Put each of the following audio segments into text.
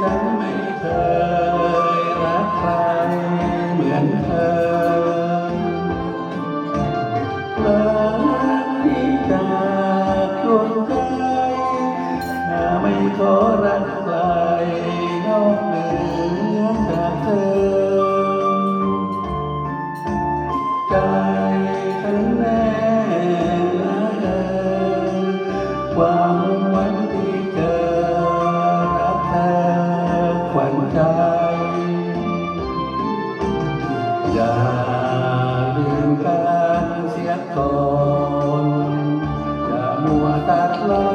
ฉันไม่เคยรักใครเหมือนเธอรักที่จากดวงใจถ้าไม่ขอรักใครนอกเหนือจากเธอใจฉันแน่ละเกินความหวังที่เจอรักเธอขวัญใจอย่าลืมกันเสียก่อนอย่ามัวตัดรอ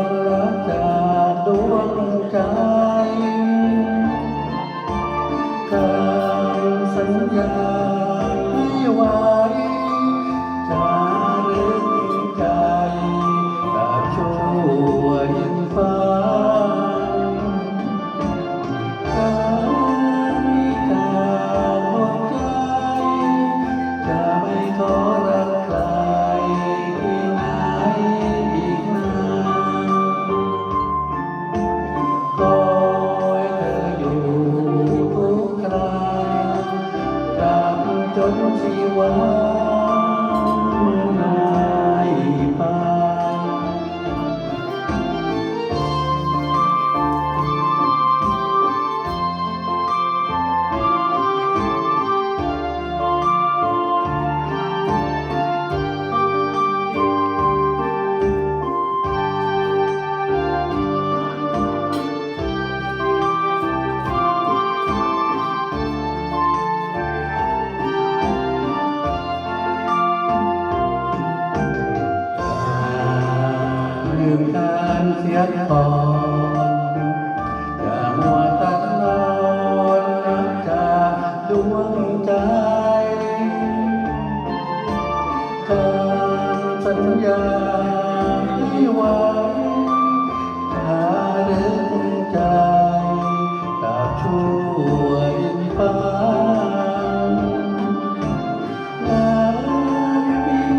นรักจากดวงใจคำสัญญาให้ไว้จะลึกใจตราบชั่วดินฟ้าการมีจากดวงใจจะไม่ขอรักใครที่ไหนอีกนานคอยเธออยู่ทุกคราตราบจนชีวาเมื่อนายพาลืมกันเสียก่อนอย่ามัวตัดรอนรักจากดวงใจคำสัญญาที่ไว้ถ้าดึงใจตราบชั่วดินฟ้า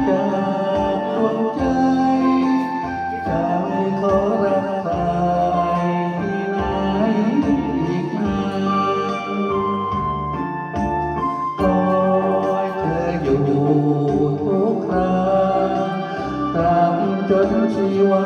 จากดวงใจจะไม่ขอรักใครที่ไหนอีกนานคอยเธออยู่ทุกคราตราบจนชีวา